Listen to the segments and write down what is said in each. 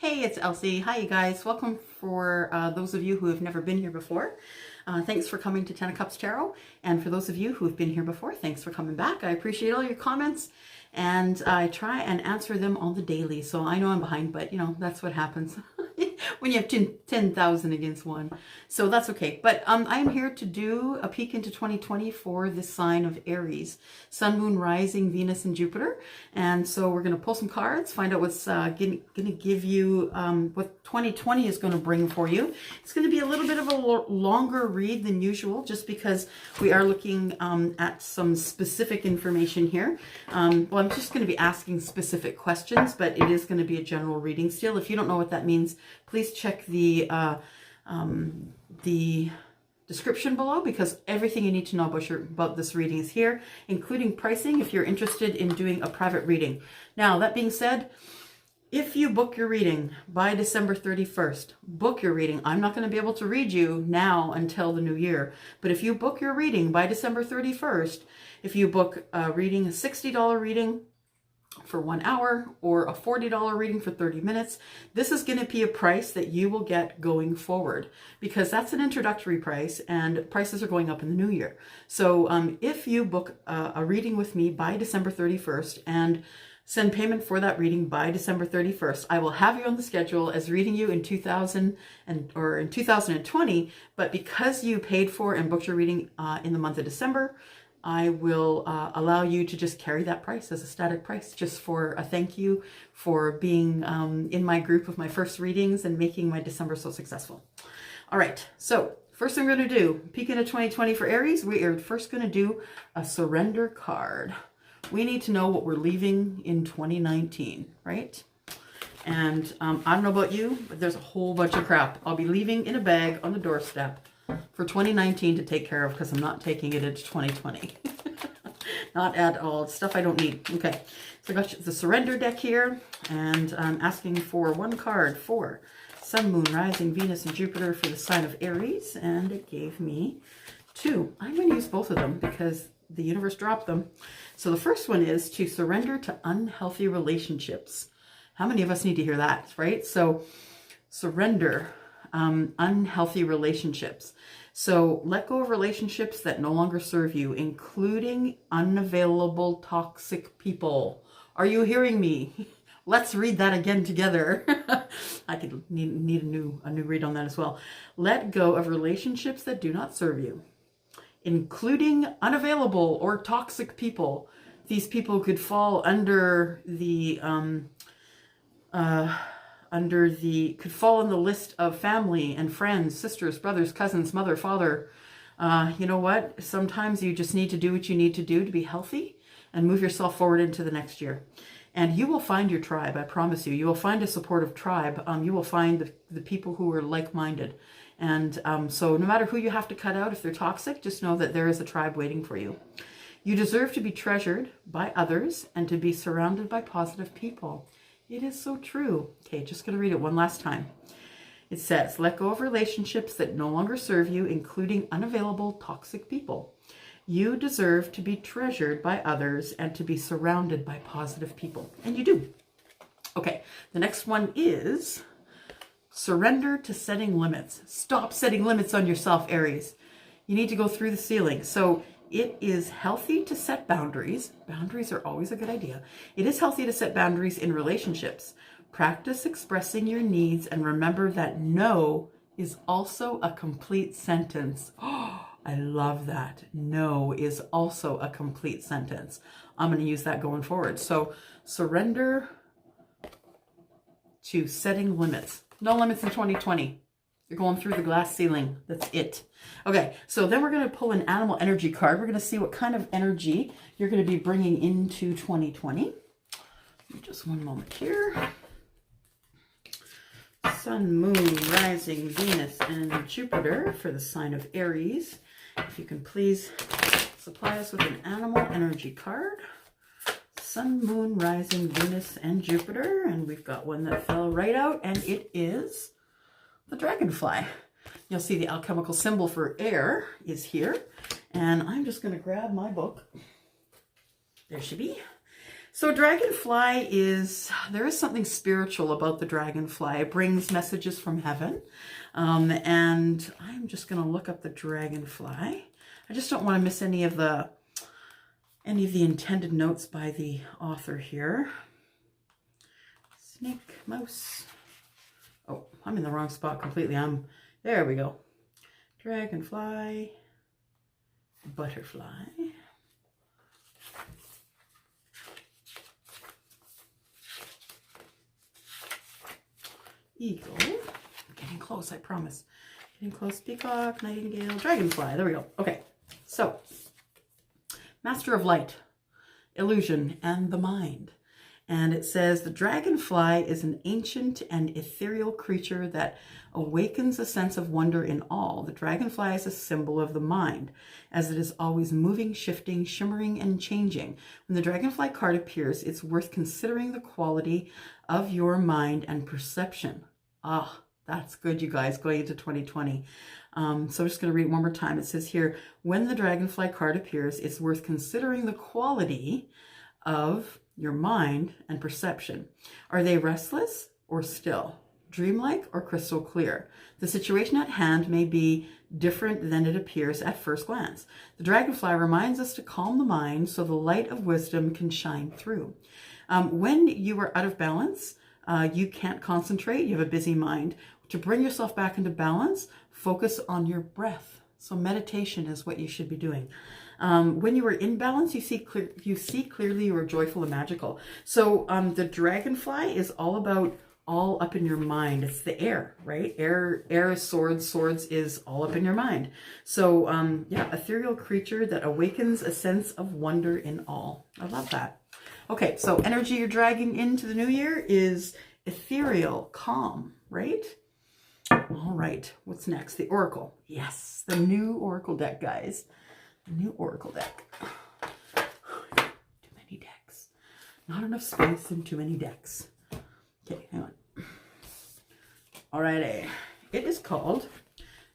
Hey, it's Elsie. Hi, you guys. Welcome for those of you who have never been here before. Thanks for coming to Ten of Cups Tarot. And for those of you who have been here before, thanks for coming back. I appreciate all your comments. And I try and answer them on the daily. So I know I'm behind, but you know, that's what happens when you have 10,000 against one. So that's okay. But I'm here to do a peek into 2020 for the sign of Aries. Sun, Moon, Rising, Venus, and Jupiter. And so we're going to pull some cards, find out what's going to give you, what 2020 is going to bring for you. It's going to be a little bit of a longer read than usual, just because we are looking at some specific information here. Well, I'm just going to be asking specific questions, but it is going to be a general reading still. If you don't know what that means, please check the description below, because everything you need to know about this reading is here, including pricing if you're interested in doing a private reading. Now, that being said, if you book your reading by December 31st, book your reading. I'm not going to be able to read you now until the new year, but if you book your reading by December 31st, if you book a reading, a $60 reading for 1 hour or a $40 reading for 30 minutes, this is going to be a price that you will get going forward, because that's an introductory price and prices are going up in the new year. So if you book a reading with me by December 31st and send payment for that reading by December 31st, I will have you on the schedule as reading you in 2020, but because you paid for and booked your reading in the month of December, I will allow you to just carry that price as a static price, just for a thank you for being in my group of my first readings and making my December so successful. All right, so first thing we're going to do, peek into 2020 for Aries, we are first going to do a surrender card. We need to know what we're leaving in 2019, right? And I don't know about you, but there's a whole bunch of crap I'll be leaving in a bag on the doorstep for 2019 to take care of, because I'm not taking it into 2020. Not at all. It's stuff I don't need. Okay, so I got the surrender deck here, and I'm asking for one card for Sun, Moon, Rising, Venus, and Jupiter for the sign of Aries, and it gave me two. I'm going to use both of them because the universe dropped them. So the first one is to surrender to unhealthy relationships. How many of us need to hear that, right? So surrender, unhealthy relationships. So let go of relationships that no longer serve you, including unavailable toxic people. Are you hearing me? Let's read that again together. I could need a new read on that as well. Let go of relationships that do not serve you, including unavailable or toxic people. These people could fall under the could fall on the list of family and friends, sisters, brothers, cousins, mother, father. You know what? Sometimes you just need to do what you need to do to be healthy and move yourself forward into the next year. And you will find your tribe, I promise you. You will find a supportive tribe. You will find the people who are like-minded. And so no matter who you have to cut out, if they're toxic, just know that there is a tribe waiting for you. You deserve to be treasured by others and to be surrounded by positive people. It is so true. Okay, just going to read it one last time. It says, let go of relationships that no longer serve you, including unavailable toxic people. You deserve to be treasured by others and to be surrounded by positive people. And you do. Okay, the next one is surrender to setting limits. Stop setting limits on yourself, Aries. You need to go through the ceiling. So it is healthy to set boundaries. Boundaries are always a good idea. It is healthy to set boundaries in relationships. Practice expressing your needs and remember that no is also a complete sentence. Oh, I love that. No is also a complete sentence. I'm going to use that going forward. So surrender to setting limits. No limits in 2020. You're going through the glass ceiling. That's it. Okay, so then we're going to pull an animal energy card. We're going to see what kind of energy you're going to be bringing into 2020. Just one moment here. Sun, Moon, Rising, Venus, and Jupiter for the sign of Aries. If you can please supply us with an animal energy card. Sun, Moon, Rising, Venus, and Jupiter. And we've got one that fell right out, and it is the dragonfly. You'll see the alchemical symbol for air is here. And I'm just going to grab my book. There she be. So dragonfly there is something spiritual about the dragonfly. It brings messages from heaven. And I'm just going to look up the dragonfly. I just don't want to miss any of the intended notes by the author here. Snake, mouse. Oh, I'm in the wrong spot completely. There we go. Dragonfly, butterfly. Eagle. Getting close, I promise. Getting close. Peacock, nightingale, dragonfly. There we go. Okay, so master of light, illusion, and the mind. And it says the dragonfly is an ancient and ethereal creature that awakens a sense of wonder in all. The dragonfly is a symbol of the mind, as it is always moving, shifting, shimmering, and changing. When the dragonfly card appears, it's worth considering the quality of your mind and perception. Ah, that's good, you guys, going into 2020. So I'm just going to read it one more time. It says here, when the dragonfly card appears, it's worth considering the quality of your mind and perception. Are they restless or still? Dreamlike or crystal clear? The situation at hand may be different than it appears at first glance. The dragonfly reminds us to calm the mind so the light of wisdom can shine through. When you are out of balance, you can't concentrate, you have a busy mind. To bring yourself back into balance, focus on your breath. So meditation is what you should be doing. When you are in balance, you see clearly, you are joyful and magical. So the dragonfly is all about all up in your mind. It's the air, right? Air is swords. Swords is all up in your mind. So yeah, ethereal creature that awakens a sense of wonder in all. I love that. Okay, so energy you're dragging into the new year is ethereal, calm, right? All right, what's next? The Oracle. Yes, the new Oracle deck, guys. The new Oracle deck. Too many decks. Not enough space and too many decks. Okay, hang on. Alrighty. It is called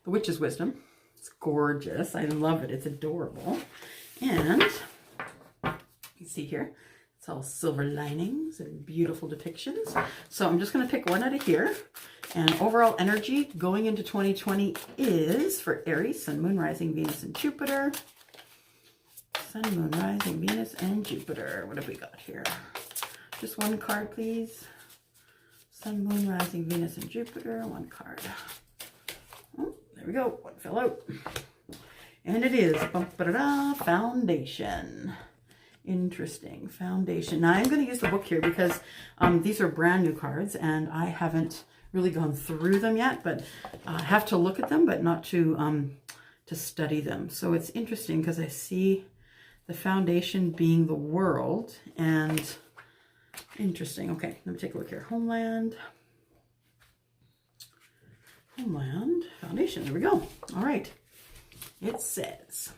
The Witch's Wisdom. It's gorgeous. I love it. It's adorable. And you see here, it's all silver linings and beautiful depictions. So I'm just going to pick one out of here. And overall energy going into 2020 is for Aries, Sun, Moon, Rising, Venus, and Jupiter. Sun, Moon, Rising, Venus, and Jupiter. What have we got here? Just one card, please. Sun, Moon, Rising, Venus, and Jupiter. One card. Oh, there we go. One fell out. And it is Foundation. Interesting. Foundation. Now I'm going to use the book here because these are brand new cards and I haven't really gone through them yet, but I have to look at them, but not to study them. So it's interesting because I see the foundation being the world, and interesting. Okay, let me take a look here. Homeland, foundation. There we go. All right. It says,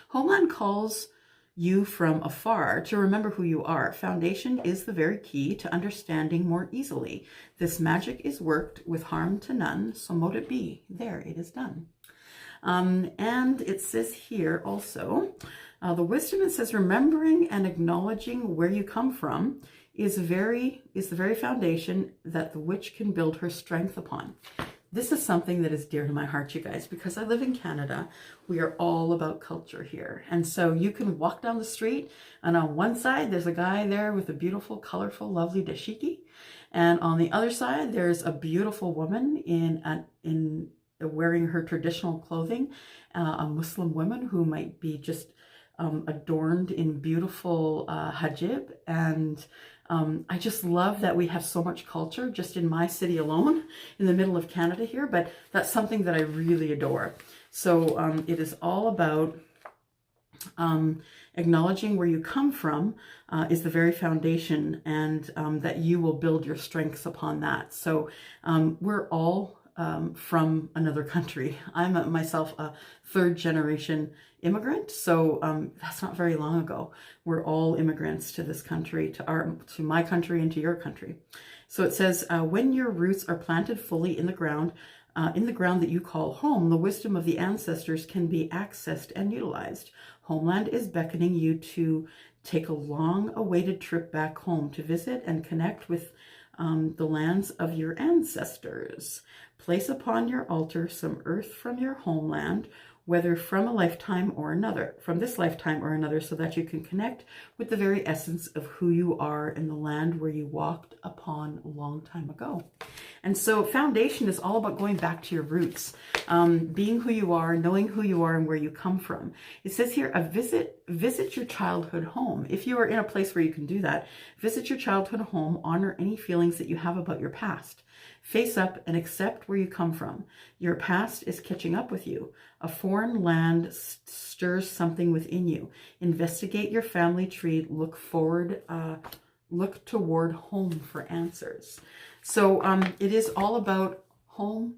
Homeland calls you from afar to remember who you are. Foundation is the very key to understanding more easily. This magic is worked with harm to none, so mote it be. There, it is done. And it says here also, the wisdom, it says, remembering and acknowledging where you come from is the very foundation that the witch can build her strength upon. This is something that is dear to my heart, you guys, because I live in Canada. We are all about culture here. And so you can walk down the street and on one side, there's a guy there with a beautiful, colorful, lovely dashiki. And on the other side, there's a beautiful woman in wearing her traditional clothing, a Muslim woman who might be just adorned in beautiful hijab. And I just love that we have so much culture just in my city alone, in the middle of Canada here, but that's something that I really adore. So it is all about acknowledging where you come from is the very foundation, and that you will build your strengths upon that. So we're all from another country. I'm myself a third generation immigrant, so that's not very long ago. We're all immigrants to this country, to my country and to your country. So it says, when your roots are planted fully in the ground that you call home, the wisdom of the ancestors can be accessed and utilized. Homeland is beckoning you to take a long-awaited trip back home to visit and connect with the lands of your ancestors. Place upon your altar some earth from your homeland, whether from a lifetime or another, from this lifetime or another, so that you can connect with the very essence of who you are in the land where you walked upon a long time ago. And so foundation is all about going back to your roots, being who you are, knowing who you are and where you come from. It says here, visit your childhood home. If you are in a place where you can do that, visit your childhood home, honor any feelings that you have about your past. Face up and accept where you come from. Your past is catching up with you. A foreign land stirs something within you. Investigate your family tree. Look toward home for answers. So it is all about home.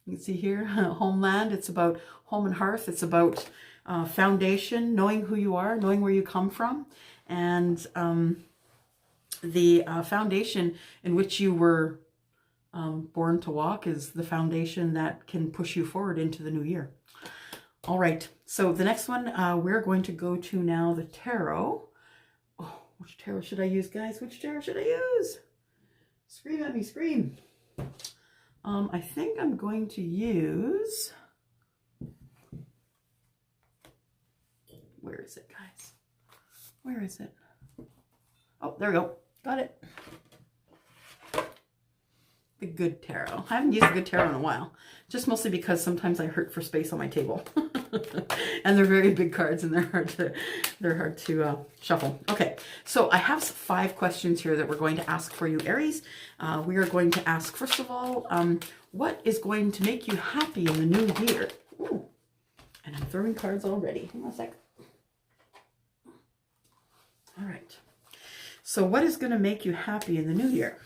You can see here, homeland. It's about home and hearth. It's about foundation, knowing who you are, knowing where you come from. And the foundation in which you were born to walk is the foundation that can push you forward into the new year. All right, so the next one, we're going to go to now the tarot. Oh, which tarot should I use, guys? Which tarot should I use? Scream at me, scream. I think I'm going to use, where is it, guys? Where is it? Oh, there we go. Got it. The Good Tarot. I haven't used the Good Tarot in a while, just mostly because sometimes I hurt for space on my table. And they're very big cards and they're hard to shuffle. Okay, so I have 5 questions here that we're going to ask for you, Aries. We are going to ask, first of all, what is going to make you happy in the new year? Ooh, and I'm throwing cards already. Hang on a sec. All right. So what is going to make you happy in the new year?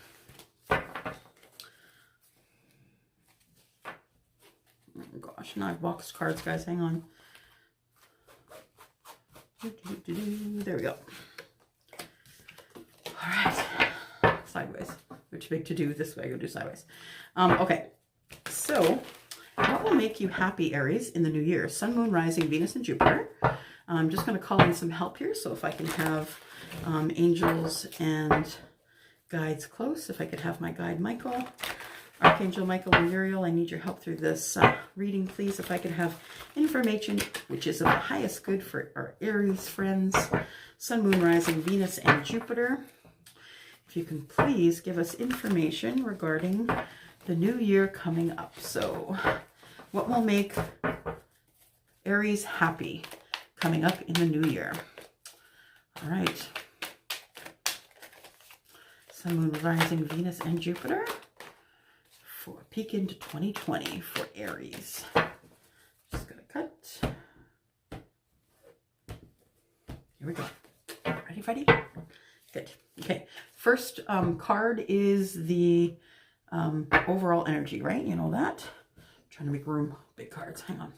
Oh gosh, now I've boxed cards, guys. Hang on. There we go. All right. Sideways. They're too big to do this way. Go do sideways. Okay. So, what will make you happy, Aries, in the new year? Sun, Moon, Rising, Venus, and Jupiter. I'm just going to call in some help here. So if I can have angels and guides close. If I could have my guide, Michael. Archangel Michael and Uriel, I need your help through this reading, please. If I could have information which is of the highest good for our Aries friends, Sun, Moon, Rising, Venus, and Jupiter. If you can please give us information regarding the new year coming up. So, what will make Aries happy coming up in the new year? All right. Sun, Moon, Rising, Venus, and Jupiter. For a peek into 2020 for Aries. Just gonna cut. Here we go. Ready, Freddie? Good. Okay. First card is the overall energy, right? You know that. I'm trying to make room. Big cards. Hang on.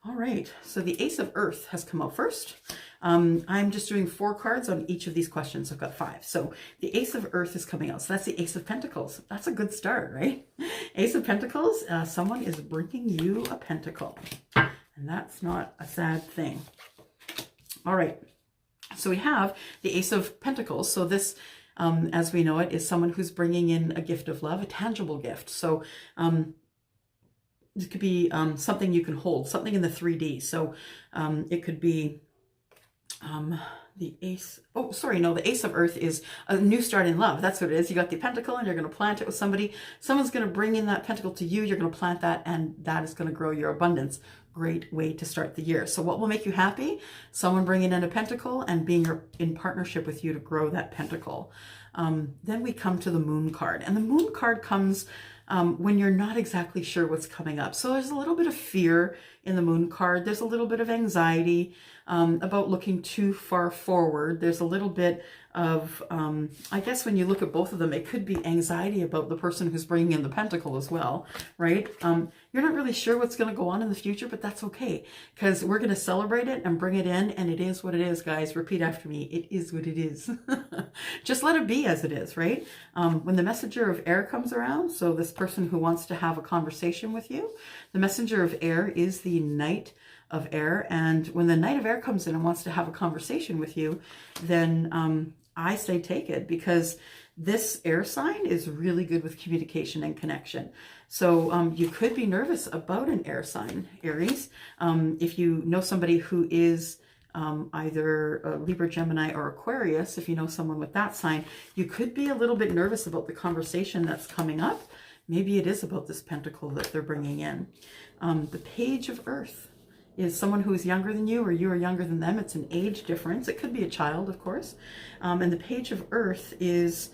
All right. So the Ace of Earth has come out first. I'm just doing 4 cards on each of these questions. I've got 5. So the Ace of Earth is coming out. So that's the Ace of Pentacles. That's a good start, right? Ace of Pentacles, someone is bringing you a pentacle. And that's not a sad thing. All right. So we have the Ace of Pentacles. So this, as we know it, is someone who's bringing in a gift of love, a tangible gift. So it could be something you can hold, something in the 3D. So it could be the Ace, the Ace of Earth is a new start in love. That's what it is. You got the pentacle and you're going to plant it with somebody. Someone's going to bring in that pentacle to you. You're going to plant that and that is going to grow your abundance. Great way to start the year. So what will make you happy? Someone bringing in a pentacle and being in partnership with you to grow that pentacle. Then we come to the Moon card, and the Moon card comes when you're not exactly sure what's coming up. So there's a little bit of fear in the Moon card. There's a little bit of anxiety about looking too far forward. There's a little bit of, I guess when you look at both of them, it could be anxiety about the person who's bringing in the pentacle as well, right? You're not really sure what's going to go on in the future, but that's okay, because we're going to celebrate it and bring it in, and it is what it is, guys. Repeat after me. It is what it is. Just let it be as it is, right? When the messenger of air comes around, so this person who wants to have a conversation with you, the messenger of air is the Knight of air. And when the Knight of Air comes in and wants to have a conversation with you, then I say take it, because this air sign is really good with communication and connection. So you could be nervous about an air sign, Aries. If you know somebody who is either Libra, Gemini, or Aquarius, if you know someone with that sign, you could be a little bit nervous about the conversation that's coming up. Maybe it is about this pentacle that they're bringing in. The Page of Earth is someone who is younger than you, or you are younger than them. It's an age difference. It could be a child, of course. And the Page of Earth is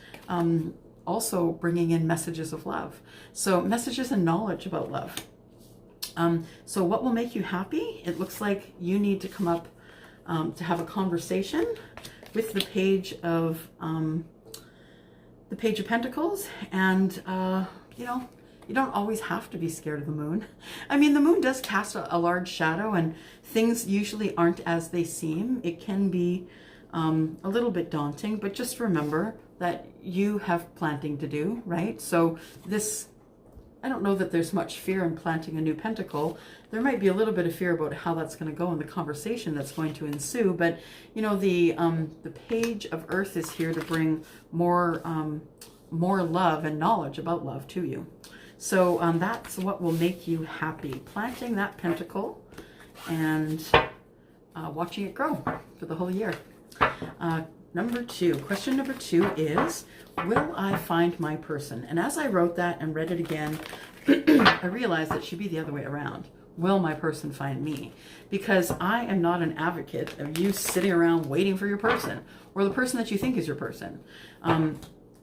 also bringing in messages of love. So messages and knowledge about love. So what will make you happy? It looks like you need to come up to have a conversation with the Page of Pentacles. And you know, you don't always have to be scared of the moon. I mean, the moon does cast a large shadow, and things usually aren't as they seem. It can be a little bit daunting, but just remember that you have planting to do, right? So this, I don't know that there's much fear in planting a new pentacle. There might be a little bit of fear about how that's going to go in the conversation that's going to ensue, but you know, the Page of Earth is here to bring more love and knowledge about love to you. So that's what will make you happy. Planting that pentacle and watching it grow for the whole year. Question number two is, will I find my person? And as I wrote that and read it again, I realized it should be the other way around. Will my person find me? Because I am not an advocate of you sitting around waiting for your person, or the person that you think is your person.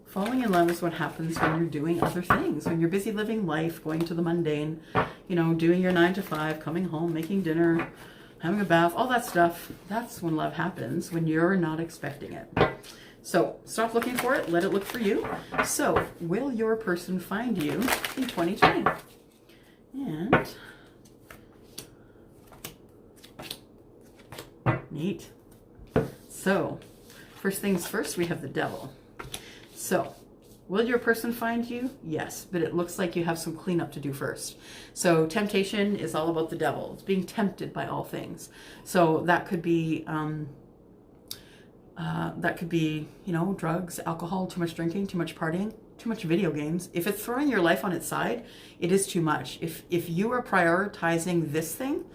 Falling in love is what happens when you're doing other things, when you're busy living life, going to the mundane, you know, doing your 9 to 5, coming home, making dinner, having a bath, all that stuff. That's when love happens, when you're not expecting it. So stop looking for it, let it look for you. So will your person find you in 2020? And neat. So first things first, we have the Devil. So, will your person find you? Yes, but it looks like you have some cleanup to do first. So, temptation is all about the devil. It's being tempted by all things. So that could be, you know, drugs, alcohol, too much drinking, too much partying, too much video games. If it's throwing your life on its side, it is too much. If you are prioritizing this thing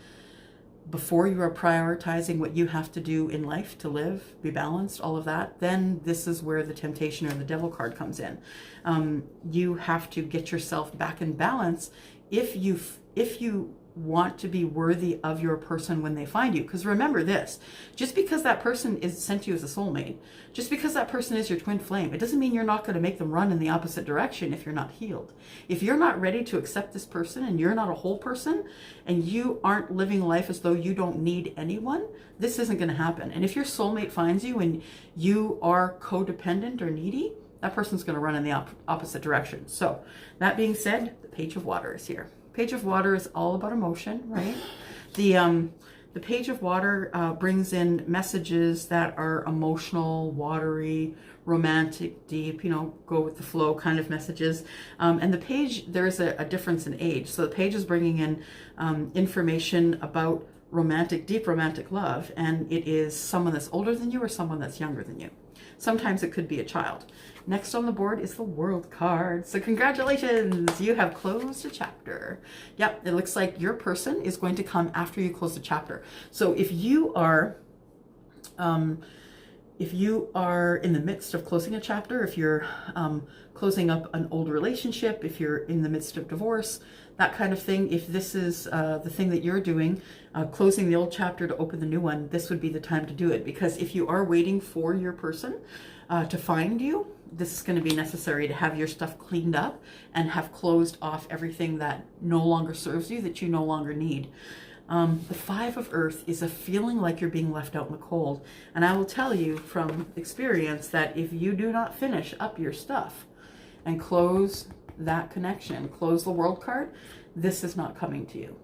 before you are prioritizing what you have to do in life to live, be balanced, all of that, then this is where the temptation or the devil card comes in. You have to get yourself back in balance if you want to be worthy of your person when they find you. Because remember this, just because that person is sent to you as a soulmate, just because that person is your twin flame, it doesn't mean you're not going to make them run in the opposite direction if you're not healed. If you're not ready to accept this person, and you're not a whole person, and you aren't living life as though you don't need anyone, this isn't going to happen. And if your soulmate finds you and you are codependent or needy, that person's going to run in the opposite direction. So that being said, the Page of Water is here. Page of Water is all about emotion, right? The Page of Water brings in messages that are emotional, watery, romantic, deep, you know, go with the flow kind of messages. And the page, there is a difference in age. So the page is bringing in information about romantic, deep romantic love, and it is someone that's older than you or someone that's younger than you. Sometimes it could be a child. Next on the board is the World card. So congratulations, you have closed a chapter. Yep, it looks like your person is going to come after you close the chapter. So if you are in the midst of closing a chapter, if you're closing up an old relationship, if you're in the midst of divorce, that kind of thing, if this is the thing that you're doing, closing the old chapter to open the new one, this would be the time to do it. Because if you are waiting for your person to find you, this is going to be necessary to have your stuff cleaned up and have closed off everything that no longer serves you, that you no longer need. The Five of Earth is a feeling like you're being left out in the cold. And I will tell you from experience that if you do not finish up your stuff and close that connection, close the World card, this is not coming to you.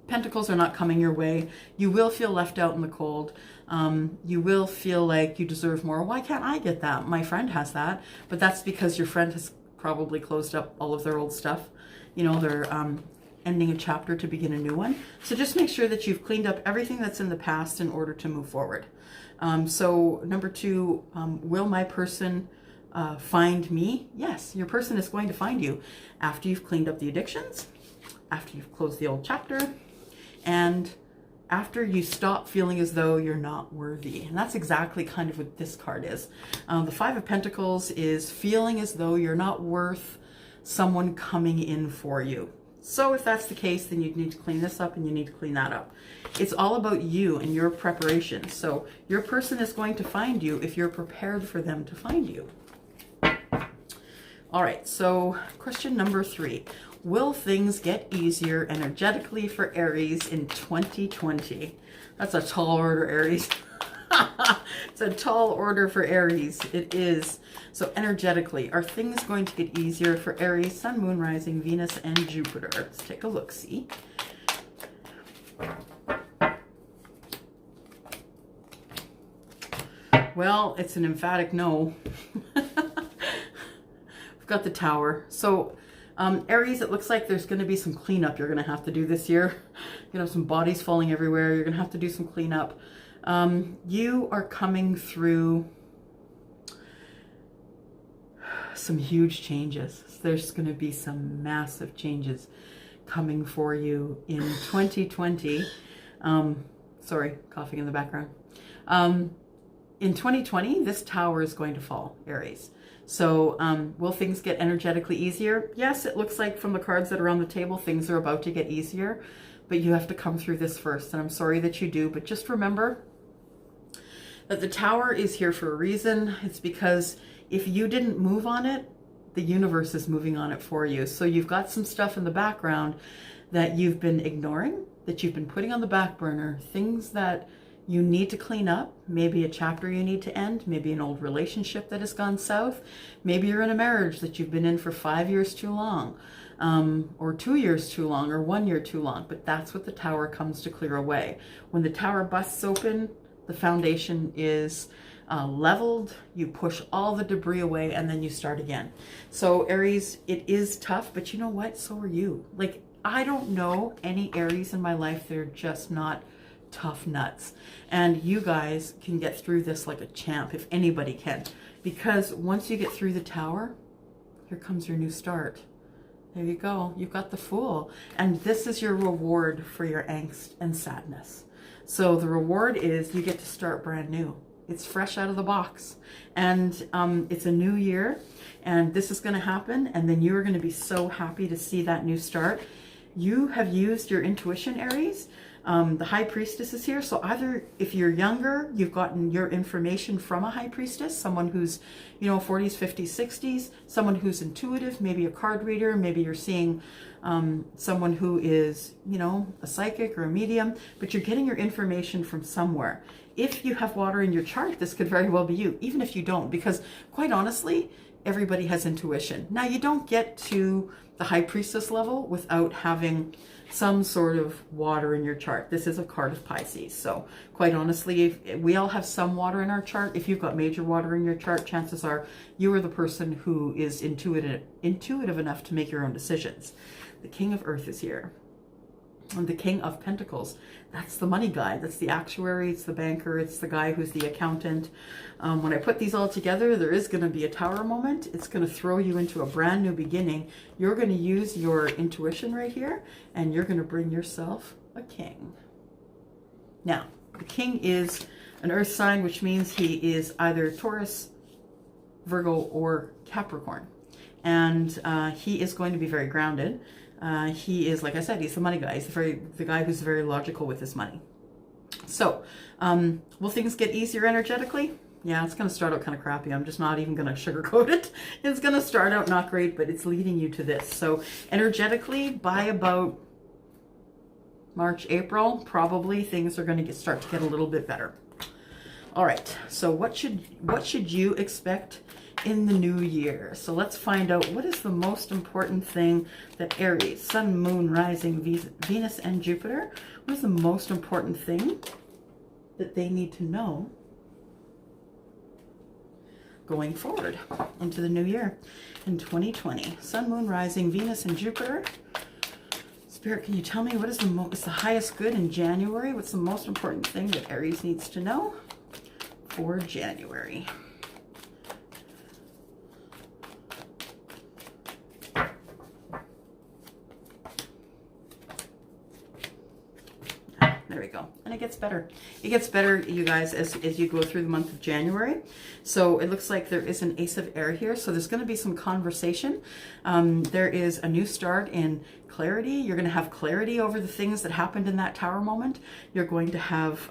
Pentacles are not coming your way. You will feel left out in the cold. You will feel like you deserve more. Why can't I get that? My friend has that. But that's because your friend has probably closed up all of their old stuff. You know, ending a chapter to begin a new one. So just make sure that you've cleaned up everything that's in the past in order to move forward. So number 2, will my person find me? Yes, your person is going to find you after you've cleaned up the addictions, after you've closed the old chapter, and after you stop feeling as though you're not worthy. And that's exactly kind of what this card is. The 5 of Pentacles is feeling as though you're not worth someone coming in for you. So if that's the case, then you need to clean this up and you need to clean that up. It's all about you and your preparation. So your person is going to find you if you're prepared for them to find you. All right, so question number 3. Will things get easier energetically for Aries in 2020? That's a tall order, Aries. It's a tall order for Aries. It is. So energetically, are things going to get easier for Aries, Sun, Moon, Rising, Venus, and Jupiter? Let's take a look, see. Well, it's an emphatic no. We've got the Tower. So Aries, it looks like there's going to be some cleanup you're going to have to do this year. You know, some bodies falling everywhere. You're going to have to do some cleanup. You are coming through some huge changes. There's going to be some massive changes coming for you in 2020. Sorry, coughing in the background. In 2020, this Tower is going to fall, Aries. So will things get energetically easier? Yes, it looks like from the cards that are on the table, things are about to get easier, but you have to come through this first. And I'm sorry that you do, but just remember that the Tower is here for a reason. It's because if you didn't move on it, the universe is moving on it for you. So you've got some stuff in the background that you've been ignoring, that you've been putting on the back burner, things that you need to clean up, maybe a chapter you need to end, maybe an old relationship that has gone south, maybe you're in a marriage that you've been in for 5 years too long, or 2 years too long, or 1 year too long, but that's what the Tower comes to clear away. When the Tower busts open, the foundation is leveled, you push all the debris away, and then you start again. So Aries, it is tough, but you know what? So are you. Like, I don't know any Aries in my life. They're just not tough nuts. And you guys can get through this like a champ, if anybody can. Because once you get through the Tower, here comes your new start. There you go. You've got the Fool. And this is your reward for your angst and sadness. So the reward is you get to start brand new. It's fresh out of the box. And it's a new year. And this is going to happen. And then you're going to be so happy to see that new start. You have used your intuition, Aries. The High Priestess is here. So either if you're younger, you've gotten your information from a High Priestess, someone who's, 40s, 50s, 60s, someone who's intuitive, maybe a card reader, maybe you're seeing someone who is, a psychic or a medium, but you're getting your information from somewhere. If you have water in your chart, this could very well be you, even if you don't, because quite honestly, everybody has intuition. Now, you don't get to the High Priestess level without having some sort of water in your chart. This is a card of Pisces. So quite honestly, if we all have some water in our chart. If you've got major water in your chart, chances are you are the person who is intuitive enough to make your own decisions. The King of Earth is here. And the King of Pentacles, that's the money guy. That's the actuary. It's the banker. It's the guy who's the accountant. When I put these all together, there is going to be a Tower moment. It's going to throw you into a brand new beginning. You're going to use your intuition right here, and you're going to bring yourself a king. Now, the King is an earth sign, which means he is either Taurus, Virgo, or Capricorn. And he is going to be very grounded. He is, like I said, he's the money guy. He's the guy who's very logical with his money. So, will things get easier energetically? Yeah, it's going to start out kind of crappy. I'm just not even going to sugarcoat it. It's going to start out not great, but it's leading you to this. So, energetically, by about March, April, probably things are going to start to get a little bit better. All right. So, what should you expect in the new year? So let's find out what is the most important thing that Aries, Sun, Moon, Rising, Venus, and Jupiter, what is the most important thing that they need to know going forward into the new year in 2020? Sun, Moon, Rising, Venus, and Jupiter. Spirit, can you tell me what is the highest good in January? What's the most important thing that Aries needs to know for January? There we go. And it gets better. It gets better, you guys, as you go through the month of January. So it looks like there is an Ace of Air here. So there's going to be some conversation. There is a new start in clarity. You're going to have clarity over the things that happened in that tower moment. You're going to have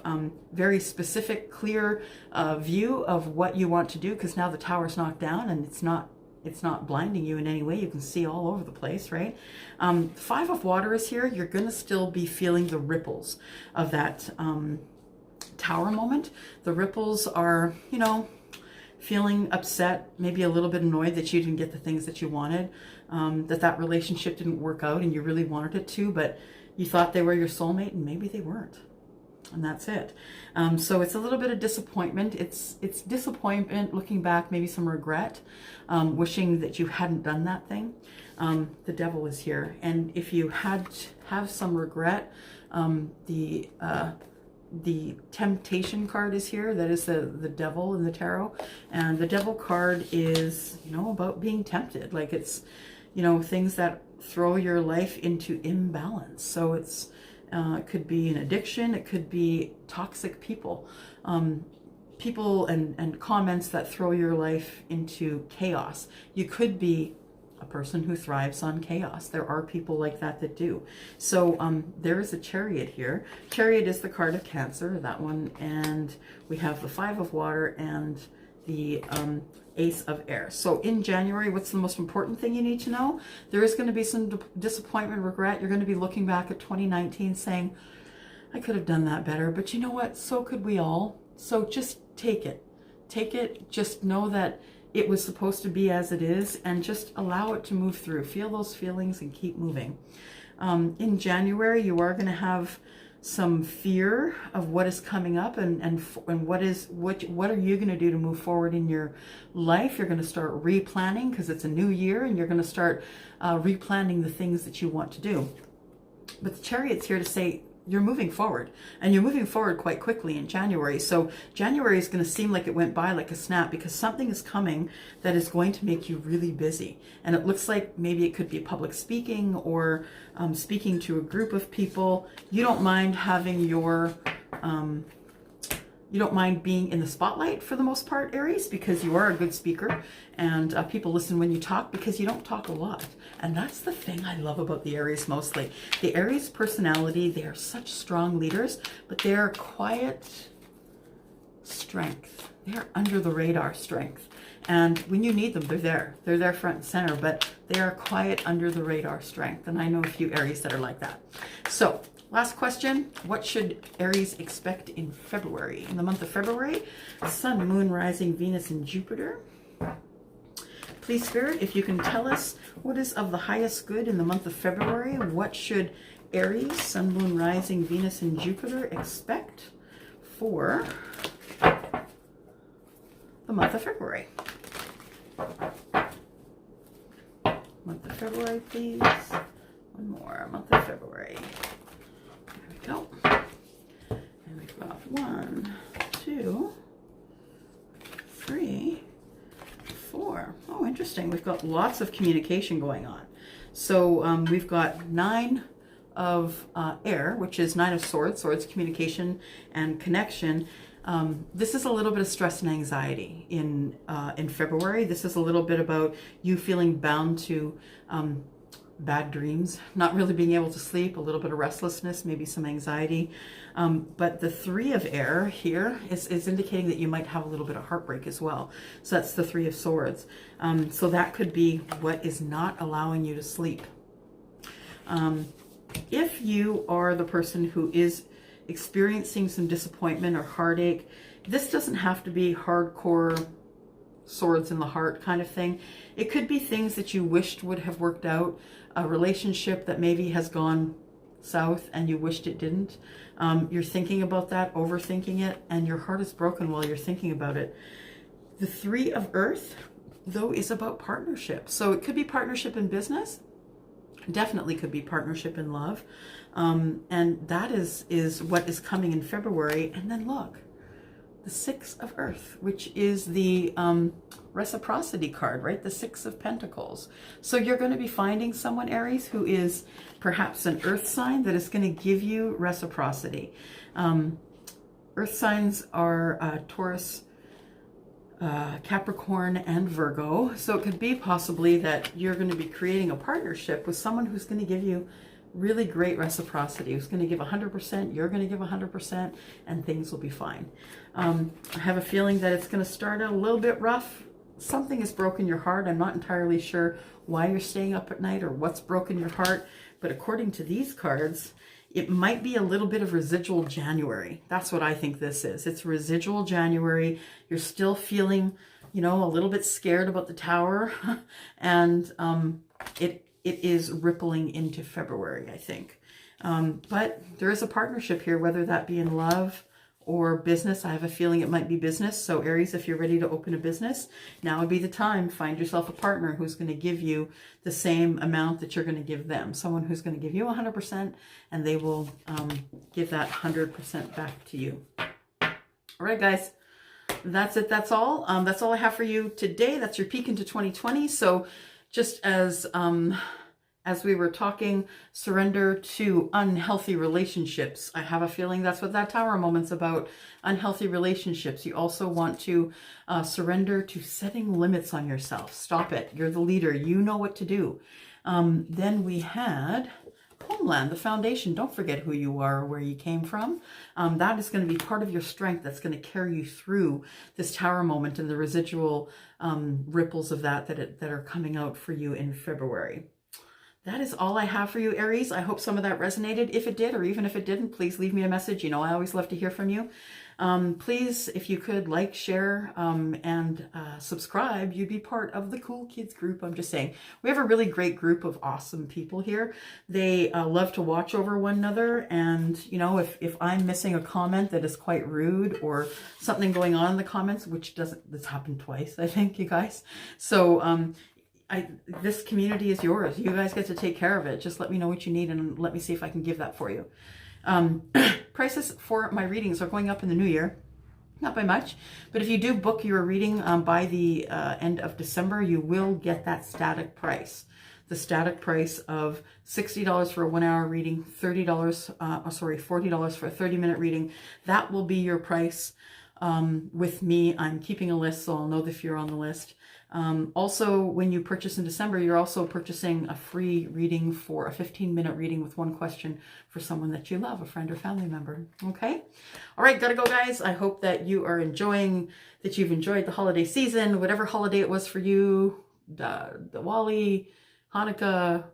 very specific, clear view of what you want to do, because now the tower's knocked down and it's not blinding you in any way. You can see all over the place, right? Five of Water is here. You're going to still be feeling the ripples of that tower moment. The ripples are, you know, feeling upset, maybe a little bit annoyed that you didn't get the things that you wanted, that relationship didn't work out and you really wanted it to, but you thought they were your soulmate and maybe they weren't. And that's it. So it's a little bit of disappointment. It's disappointment, looking back, maybe some regret, wishing that you hadn't done that thing. The Devil is here. And if you have some regret, the Temptation card is here. That is the Devil in the tarot. And the Devil card is, you know, about being tempted. Like, it's, you know, things that throw your life into imbalance. So it's, it could be an addiction. It could be toxic people. People and comments that throw your life into chaos. You could be a person who thrives on chaos. There are people like that that do. So there is a Chariot here. Chariot is the card of Cancer, that one. And we have the Five of Water and the Ace of Air. So in January, what's the most important thing you need to know? There is going to be some disappointment, regret. You're going to be looking back at 2019 saying, I could have done that better. But you know what? So could we all. So just take it. Take it. Just know that it was supposed to be as it is, and just allow it to move through. Feel those feelings and keep moving. In January, you are going to have some fear of what is coming up, and what are you going to do to move forward in your life. You're going to start replanning, because it's a new year, and you're going to start replanning the things that you want to do. But the Chariot's here to say you're moving forward, and you're moving forward quite quickly in January. So January is going to seem like it went by like a snap, because something is coming that is going to make you really busy. And it looks like maybe it could be public speaking, or speaking to a group of people. You don't mind having your, you don't mind being in the spotlight for the most part, Aries, because you are a good speaker, and people listen when you talk, because you don't talk a lot. And that's the thing I love about the Aries mostly. The Aries personality, they are such strong leaders, but they are quiet strength. They are under the radar strength. And when you need them, they're there. They're there front and center, but they are quiet under the radar strength. And I know a few Aries that are like that. So last question, what should Aries expect in February? In the month of February, Sun, Moon, Rising, Venus, and Jupiter. Please, Spirit, if you can tell us what is of the highest good in the month of February. What should Aries, Sun, Moon, Rising, Venus, and Jupiter expect for the month of February? Month of February, please. One more. Month of February. There we go. And we've got 1, 2, 3, 4. Oh, interesting. We've got lots of communication going on. So we've got 9 of air, which is 9 of swords. Swords, communication and connection. This is a little bit of stress and anxiety in February. This is a little bit about you feeling bound to bad dreams, not really being able to sleep, a little bit of restlessness, maybe some anxiety. But the 3 of air here is indicating that you might have a little bit of heartbreak as well. So that's the 3 of swords. So that could be what is not allowing you to sleep. If you are the person who is experiencing some disappointment or heartache, this doesn't have to be hardcore swords in the heart kind of thing. It could be things that you wished would have worked out, a relationship that maybe has gone south and you wished it didn't. You're thinking about that, overthinking it, and your heart is broken while you're thinking about it. The 3 of earth, though, is about partnership. So it could be partnership in business. Definitely could be partnership in love. And that is what is coming in February. And then look, the Six of Earth, which is the reciprocity card, right? The Six of Pentacles. So you're going to be finding someone, Aries, who is perhaps an earth sign that is going to give you reciprocity. Earth signs are Taurus, Capricorn, and Virgo. So it could be possibly that you're going to be creating a partnership with someone who's going to give you really great reciprocity, who's going to give 100%, you're going to give 100%, and things will be fine. I have a feeling that it's going to start out a little bit rough. Something has broken your heart. I'm not entirely sure why you're staying up at night or what's broken your heart, but according to these cards, it might be a little bit of residual January. That's what I think this is. It's residual January. You're still feeling, you know, a little bit scared about the tower, and it is rippling into February, I think. But there is a partnership here, whether that be in love or business. I have a feeling it might be business. So Aries, if you're ready to open a business, now would be the time. Find yourself a partner who's going to give you the same amount that you're going to give them. Someone who's going to give you 100%, and they will give that 100% back to you. All right, guys. That's it. That's all. That's all I have for you today. That's your peek into 2020. So just as we were talking, surrender to unhealthy relationships. I have a feeling that's what that tower moment's about. Unhealthy relationships. You also want to surrender to setting limits on yourself. Stop it. You're the leader. You know what to do. Then we had homeland, the foundation. Don't forget who you are or where you came from. That is going to be part of your strength. That's going to carry you through this tower moment and the residual ripples of that are coming out for you in February. That is all I have for you, Aries. I hope some of that resonated. If it did, or even if it didn't, please leave me a message. You know, I always love to hear from you. Please, if you could, like, share, and subscribe. You'd be part of the Cool Kids group. I'm just saying. We have a really great group of awesome people here. They love to watch over one another. And, you know, if I'm missing a comment that is quite rude or something going on in the comments, which that's happened twice, I think, you guys. So, this community is yours. You guys get to take care of it. Just let me know what you need and let me see if I can give that for you. Prices for my readings are going up in the new year. Not by much, but if you do book your reading by the end of December, you will get that static price. The static price of $60 for a 1 hour reading, $40 for a 30-minute reading. That will be your price with me. I'm keeping a list, so I'll know if you're on the list. Also, when you purchase in December, you're also purchasing a free reading for a 15-minute reading with one question for someone that you love, a friend or family member. Okay? All right, gotta go, guys. I hope that you are enjoying, that you've enjoyed the holiday season, whatever holiday it was for you, Diwali, Hanukkah,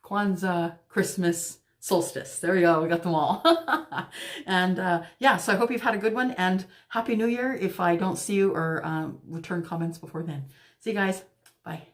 Kwanzaa, Christmas, solstice. There we go. We got them all. And yeah, so I hope you've had a good one, and Happy New Year if I don't see you or return comments before then. See you guys. Bye.